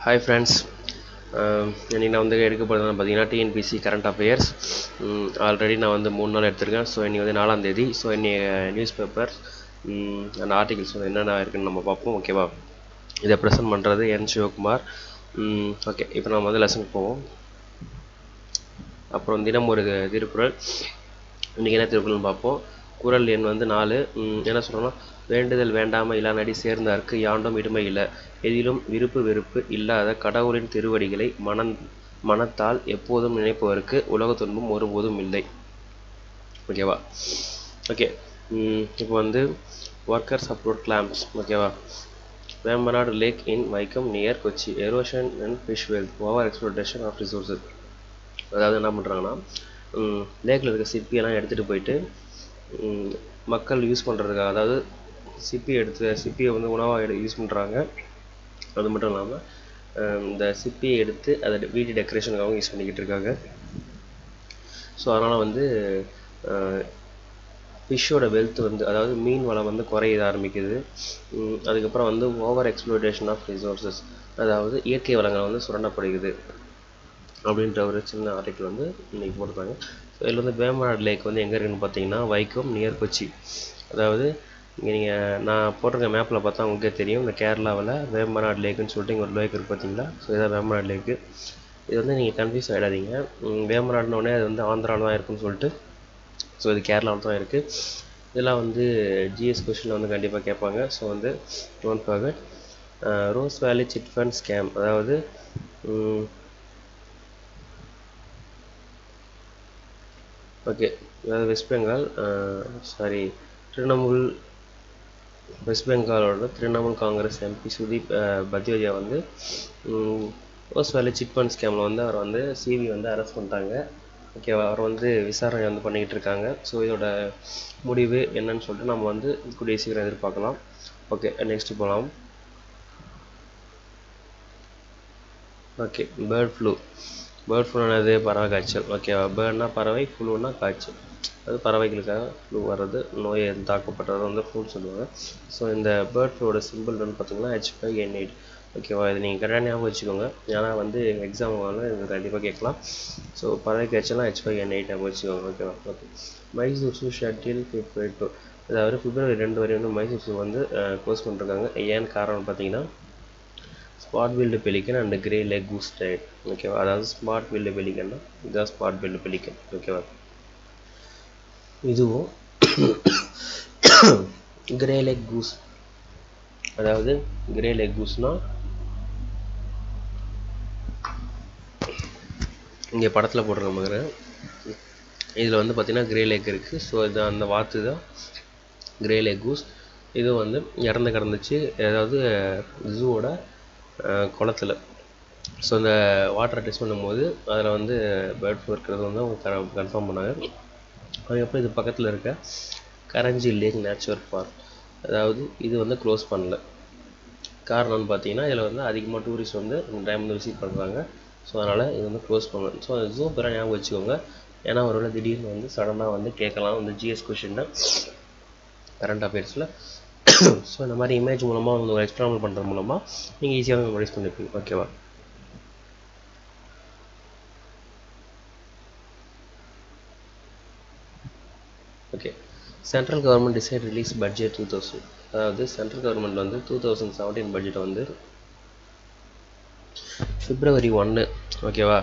Hi friends, இன்றைக்கி நான் வந்து எடுக்க போகிறது பார்த்தீங்கன்னா டிஎன்பிசி கரண்ட் அஃபேர்ஸ். ஆல்ரெடி நான் வந்து 3 நாள் எடுத்திருக்கேன். ஸோ இன்றைக்கி வந்து 4ஆம் தேதி. ஸோ இன்றைக்கி நியூஸ் பேப்பர் அந்த ஆர்டிகல்ஸ் வந்து என்னென்ன இருக்குன்னு நம்ம பார்ப்போம். ஓகேவா? இதை ப்ரெசென்ட் பண்ணுறது என் சிவகுமார். ஓகே, இப்போ நம்ம வந்து லெசனுக்கு போவோம். அப்புறம் தினம் ஒரு திருக்குறள். இன்றைக்கி என்ன திருக்குறள்னு பார்ப்போம். குறள் எண் வந்து 4. என்ன சொல்கிறோன்னா, வேண்டுதல் வேண்டாமை இல்லானடி சேர்ந்தார்க்கு யாண்டும் இடுமை இல்லை, எதிலும் விருப்பு வெறுப்பு இல்லாத கடவுளின் திருவடிகளை மனத்தால் எப்போதும் நினைப்பவருக்கு உலக துன்பம் ஒருபோதும் இல்லை. ஓகேவா? ஓகே, இப்போ வந்து ஒர்க்கர்ஸ் அப்ரோட் கிளாம்ஸ். ஓகேவா? Vembanad lake in Vaikom near Kochi, erosion and fish wealth, over exploration of resources. அதாவது என்ன பண்ணுறாங்கன்னா, லேக்கில் இருக்க சிப்பியெல்லாம் எடுத்துகிட்டு போயிட்டு மக்கள் யூஸ் பண்ணுறதுக்காக, அதாவது சிப்பியை வந்து உணவாக யூஸ் பண்ணுறாங்க. அது மட்டும் இல்லாமல் இந்த சிப்பியை எடுத்து அதை வீட்டு டெக்கரேஷனுக்காகவும் யூஸ் பண்ணிக்கிட்டு இருக்காங்க. ஸோ அதனால் வந்து ஃபிஷ்ஷோட வெல்த் வந்து, அதாவது மீன் வளம் வந்து குறைய ஆரம்பிக்குது. அதுக்கப்புறம் வந்து ஓவர் எக்ஸ்ப்ளோரேஷன் ஆஃப் ரிசோர்ஸஸ், அதாவது இயற்கை வளங்கள் வந்து சுரண்டப்படுகிறது அப்படின்ற ஒரு சின்ன ஆர்டிக்கல் வந்து இன்றைக்கி போட்டிருக்காங்க. ஸோ இதில் வந்து வேம்பநாடு லேக் வந்து எங்கே இருக்குதுன்னு பார்த்தீங்கன்னா வைக்கம் நியர் கொச்சி. அதாவது இங்கே நீங்கள் நான் போட்டிருக்க மேப்பில் பார்த்தா உங்களுக்கே தெரியும், இந்த கேரளாவில் வேம்பநாடு லேக்குன்னு சொல்லிட்டு இங்கே ஒரு லேக் இருக்குது பார்த்தீங்களா. ஸோ இதான் வேம்பநாடு லேக்கு. இது வந்து நீங்கள் கன்ஃபியூஸ் ஆகிடாதீங்க. வேம்பநாடுனோடனே அது வந்து ஆந்திராவில் தான் இருக்குன்னு சொல்லிட்டு, ஸோ இது கேரளாவில் தான் இருக்குது. இதெல்லாம் வந்து ஜிஎஸ் கொஷினில் வந்து கண்டிப்பாக கேட்பாங்க. ஸோ வந்து டோன்ட் ஃபர்கெட். ரோஸ் வேலி சிட் ஃபண்ட் ஸ்கேம், அதாவது ஓகே, அதாவது வெஸ்ட் பெங்காலோட திரிணாமுல் காங்கிரஸ் எம்பி சுதீப் பத்தியோஜா வந்து ரோஸ் வேலி சிட் ஃபண்ட் ஸ்கேமில் வந்து அவர் வந்து சிவி வந்து அரெஸ்ட் பண்ணிட்டாங்க. ஓகேவா? அவர் வந்து விசாரணை வந்து பண்ணிக்கிட்டு இருக்காங்க. ஸோ இதோட முடிவு என்னன்னு சொல்லிட்டு நம்ம வந்து கூடிய சீக்கிரம் எதிர்பார்க்கலாம். ஓகே, நெக்ஸ்ட் போகலாம். ஓகே, பேர்ட் ஃப்ளூனானது பறவை காய்ச்சல். ஓகேவா? பேர்ட்னா பறவை, ஃப்ளூனா காய்ச்சல். அது பறவைகளுக்காக ஃப்ளூ வர்றது, நோயை தாக்கப்பட்டது வந்து ஃப்ளூன்னு சொல்லுவாங்க. ஸோ இந்த பேர்ட் ஃப்ளூவோட சிம்பிள் வந்து பார்த்திங்கன்னா H5N8. ஓகேவா? இது நீங்கள் கரெக்டாக ஞாபகம் வச்சுக்கோங்க, ஏன்னா வந்து எக்ஸாம் வந்து இது கண்டிப்பாக கேட்கலாம். ஸோ பறவை காய்ச்சல்லாம் H5N8 ஞாபகம் வச்சுக்கோங்க. ஓகேவா? Okay, Mysore zoo shut till February 2, அதாவது February 2 வரை வந்து மைசூர் ஸூ வந்து க்ளோஸ் பண்ணிருக்காங்க. ஏன்னு காரணம் பார்த்தீங்கன்னா spot billed pelican and greylag goose died. ஓகேவா? அதாவது ஸ்பாட் பில்டு பெலிக்கன்னா இதுதான் ஸ்பாட் பில்டு பெலிக்கன். ஓகேவா? இதுவும் கிரே லெக் கூஸ், அதாவது கிரே லெக் கூஸ்னால் இங்கே படத்தில் போட்டிருக்க மாதிரி இதில் வந்து பார்த்திங்கன்னா கிரே லேக் இருக்குது. ஸோ இது அந்த வாத்து தான் கிரே லேக் கூஸ். இது வந்து இறந்து கிடந்துச்சு, அதாவது ஜூவோட குளத்தில். ஸோ இந்த வாட்டரை டெஸ்ட் பண்ணும்போது அதில் வந்து பேர்ட் ஃப்ளூ இருக்கிறது வந்து அவங்க கன்ஃபார்ம் பண்ணாங்க. அதுக்கப்புறம் இது பக்கத்தில் இருக்க கரஞ்சி லேக் நேச்சுரல் பார்க், அதாவது இது வந்து க்ளோஸ் பண்ணல. காரணம்னு பார்த்தீங்கன்னா இதில் வந்து அதிகமாக டூரிஸ்ட் வந்து இந்த டைம் வந்து விசிட் பண்ணுறாங்க. ஸோ அதனால் இது வந்து க்ளோஸ் பண்ணலாம். ஸோ ஜூ பேராக ஞாபகம் வச்சுக்கோங்க, ஏன்னா ஒருவேளை திடீர்னு வந்து சடனாக வந்து கேட்கலாம் வந்து ஜிஎஸ் கொஷின்னா கரண்ட் அஃபேர்ஸில். ஸோ இந்த மாதிரி இமேஜ் மூலமாக வந்து ஒரு எக்ஸ்பிளான் பண்ணுறது மூலமாக நீங்கள் ஈஸியாக மெமரைஸ் பண்ணிப்பீங்க. ஓகேவா? Okay, central government decide release budget 2000. அதாவது சென்ட்ரல் கவர்மெண்ட் வந்து 2017 பட்ஜெட்டை வந்து February 1, ஓகேவா,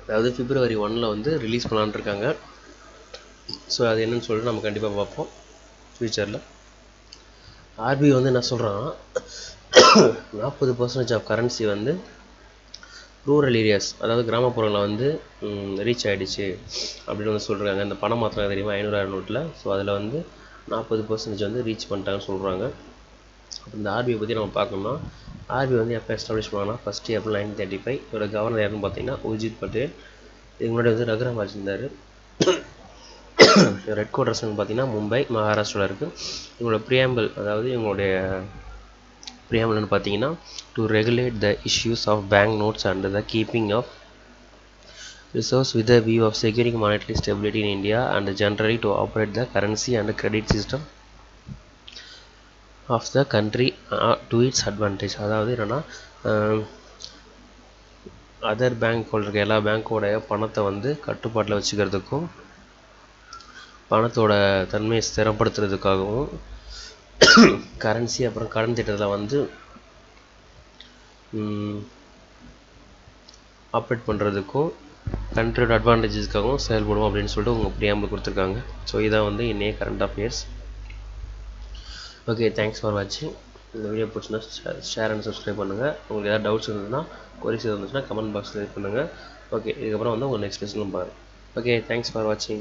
அதாவது February 1 வந்து ரிலீஸ் பண்ணலான்னு இருக்காங்க. ஸோ அது என்னன்னு சொல்லிட்டு நம்ம கண்டிப்பாக பார்ப்போம் ஃப்யூச்சரில். ஆர்பிஐ வந்து என்ன சொல்கிறாங்கன்னா 40% ஆஃப் கரன்சி வந்து ரூரல் ஏரியாஸ், அதாவது கிராமப்புறங்களில் வந்து ரீச் ஆகிடுச்சு அப்படின்னு வந்து சொல்கிறாங்க. இந்த பணம் மாத்திரம் தெரியுமா 500 நோட்டில். ஸோ அதில் வந்து 40% வந்து ரீச் பண்ணிட்டாங்கன்னு சொல்கிறாங்க. அப்போ இந்த ஆர்பிஐ பற்றி நம்ம பார்க்கணும்னா, ஆர்பிஐ வந்து எப்போ எஸ்டாப்ளிஷ் பண்ணாங்கன்னா 1 April 1935. இதோட கவர்னர் யாருன்னு பார்த்தீங்கன்னா உர்ஜித் பட்டேல். இதுக்கு முன்னாடி வந்து ரகுராம் இருந்தார். ஹெட் குவார்ட்டர்ஸ்னு பார்த்தீங்கன்னா மும்பை, மகாராஷ்டிராவில் இருக்குது. இவங்களோட ப்ரியாம்பிள், அதாவது இவங்களுடைய ப்ரியாம்பிள்னு பார்த்தீங்கன்னா to regulate the issues of bank notes and the keeping of reserves with a view of securing monetary stability in India and generally to operate the currency and credit system of the country to its advantage. அதாவது என்னென்னா other bank இருக்க எல்லா பேங்க்கோடைய பணத்தை வந்து கட்டுப்பாட்டில் வச்சுக்கிறதுக்கும் பணத்தோட தன்மையை ஸ்திரப்படுத்துறதுக்காகவும் currency அப்புறம் கடன் திட்டத்தில் வந்து ஆப்ரேட் பண்ணுறதுக்கும் கண்ட்ரியோட அட்வான்டேஜஸ்க்காகவும் செயல்படும் அப்படின்னு சொல்லிட்டு உங்கள் ப்ரியாம்பிள் கொடுத்துருக்காங்க. ஸோ இதான் வந்து இன்னைய current affairs. Okay, thanks for வாட்சிங். இந்த வீடியோ பிடிச்சினா ஷேர் அண்ட் சப்ஸ்கிரைப் பண்ணுங்கள். உங்களுக்கு ஏதாவது டவுட்ஸ் இருந்ததுன்னா கொரிஸ் இருந்துச்சுன்னா கமெண்ட் பாக்ஸில் இது பண்ணுங்கள். ஓகே, இதுக்கப்புறம் வந்து உங்கள் நெக்ஸ்ட் லெசன் பாருங்கள். ஓகே, தேங்க்ஸ் ஃபார் வாட்சிங்.